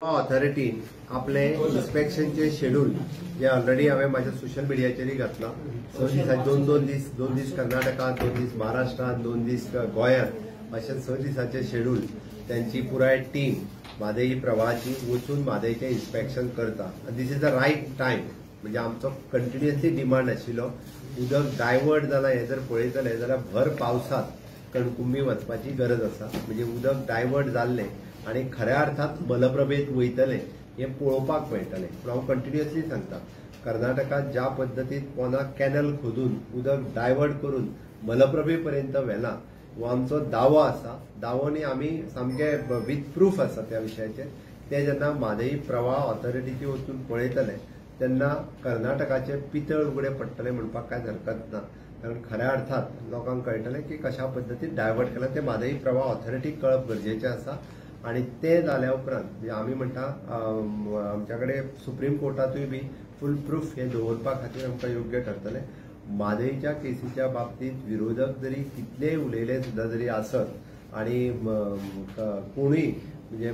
ऑथॉरिटीन आपले इन्स्पेक्शनचे शेड्यूल जे ऑलरेडी हांवें म्हाज्या सोशल मिडियाचेरय घातला. 6 दिसांचे दोन दीस कर्नाटकात, 2 दीस महाराष्ट्रात, 2 दीस गोंयांत अशे 6 दिसांचे शेड्यूल त्यांची पुराय टीम म्हादई प्रवाहाची वचून म्हादईचें इन्स्पेक्शन करता. This is the right time. म्हणजे आमचो कंटिन्युअसली डिमांड आशिल्लो उदक डायवर्ट जालां हें जर पळयतले जाल्यार भर पावसांत कणकुंबी वचपाची गरज आसा. म्हणजे उदक डायवर्ट जाल्लें आणि खऱ्या अर्थात मलप्रभेत वयतले हे पळोवपाक मेळटलें. पूण हांव कंटिन्युअसली सांगता कर्नाटकात ज्या पद्दतीन पोना कॅनल खोदून उदक डायवर्ट करून मलप्रभे पर्यंत व्हेलां हो आमचो दावो आसा. दावोनी आमी सामके विथ प्रूफ आसा त्या विशयाचेर. ते जेन्ना म्हादई प्रवाह ऑथॉरिटीचे वचून पळयतले तेन्ना कर्नाटकाचे पितळ उगडे पडटले म्हणपाक कांय हरकत ना. कारण खऱ्या अर्थात लोकांक कळटलें की कशा पद्दतीन डायवर्ट केलां ते म्हादई प्रवाह ऑथॉरिटीक कळप गरजेचें आसा. आणि ते जाल्या उपरांत आमी म्हणटा आमच्या कडेन सुप्रीम कोर्टातूय बी फूल प्रूफ हे दवरपा खातीर आमकां योग्य ठरतलें. म्हादईच्या केसीच्या बाबतींत विरोधक जरी कितलेय उलयले सुद्दां जरी आसत आणि कोणूय म्हणजे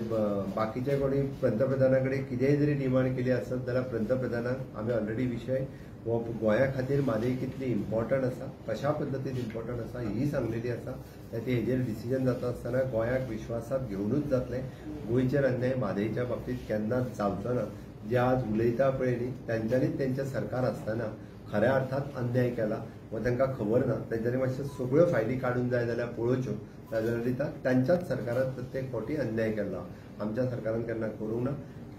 बाकीचे कोणी पंतप्रधाना कडेन कितेंय जरी डिमांड केली आसत जाल्यार पंतप्रधानाक आमी ऑलरेडी विशय हो गोंया खातीर म्हादई कितली इम्पॉर्टंट आसा, कशा पद्दतीन इम्पॉर्टंट आसा ही सांगलेली आसा. ते हेजेर डिसिजन जाता आसतना गोंयाक विश्वासात घेवनूच जातलें. गोंयचेर अन्याय म्हादईच्या बाबतींत केन्नाच जावचो ना. जे आज उलयता पळय न्ही तांच्यांनीच तेंचें सरकार आसतना खऱ्या अर्थात अन्याय केला व तांकां खबर ना. तांच्यांनी मातश्यो सगळ्यो फायली काडून जाय जाल्यार पळोवच्यो. ताच्या तांच्याच सरकारान प्रत्येक फावटी अन्याय केला. आमच्या सरकारान केन्ना करूंक ना.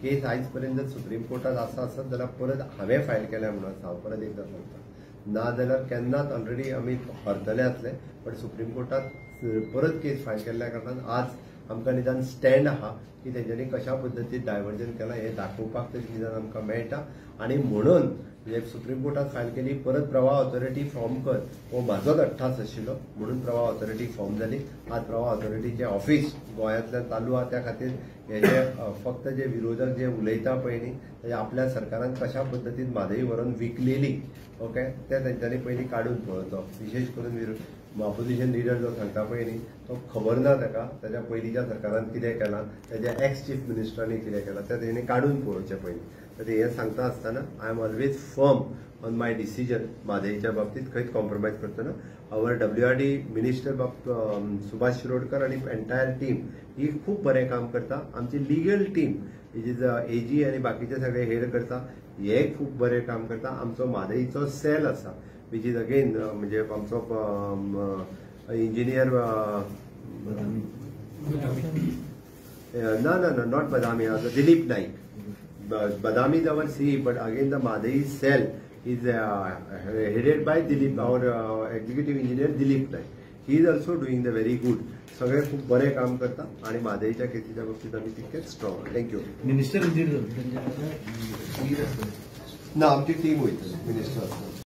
केस आयज पर्यंत सुप्रीम कोर्टात आसत जाल्यार परत हांवें फायल केल्या म्हणून आसा. हांव परत एकदां सांगता ना जाल्यार केन्नाच ऑलरेडी आमी हरतले आसले. पण सुप्रीम कोर्टात परत केस फायल केल्ल्या कारणान आज आमकां निदान स्टँड आहा की तेंच्यांनी कशा पद्दतीन डायवर्जन केलां हें दाखोवपाक तरी निदान आमकां मेळटा. आणि म्हणून म्हणजे सुप्रीम कोर्टात फायल केली परत प्रवाह ऑथॉरिटी फॉर्म कर हो म्हाजोच अट्टास आशिल्लो. म्हणून प्रवाह ऑथॉरिटी फॉर्म जाली. आज प्रवाह ऑथॉरिटीचें ऑफिस गोंयांतल्यान चालू आहा. त्या खातीर हे जे फक्त जे विरोधक जे उलयता पळय न्ही ते आपल्या सरकारान कशा पद्दतीन म्हादई व्हरून विकलेली ओके ते तेंच्यांनी पयलीं काडून पळोवचो. विशेश करून ऑपोजिशन लिडर जो सांगता पळय न्ही तो खबर ना ताका ताच्या पयलींच्या सरकारान कितें केलां, ताच्या एक्स चीफ मिनिस्टरांनी कितें केलां तें तेणी काडून पळोवचें पयलीं. तर हें सांगता आसतना I am always firm on my decision. म्हादईच्या बाबतींत खंयच कॉम्प्रोमायज करतना our WRD minister Subhash Shirodkar आणि एंटायर टीम ही खूब बरें काम करता. आमची legal team which is AG आणि बाकीचे सगळे हेड करता हे खूब बरें काम करता. आमचो म्हादईचो सेल आसा विच इज अगेन म्हणजे आमचो इंजिनियर ना not Badami Dilip Naik. Badami is our CE, but again the Madai cell is headed by Dilip, our executive engineer Dilip Naik. He is also doing the very good. सगळे खूप बरे काम करता आणि म्हादईच्या केसीच्या बाबतीत आम्ही तितकेच स्ट्रॉंग. थँक्यू. मिनिस्टर ना आमची टीम वयतली मिनिस्टर.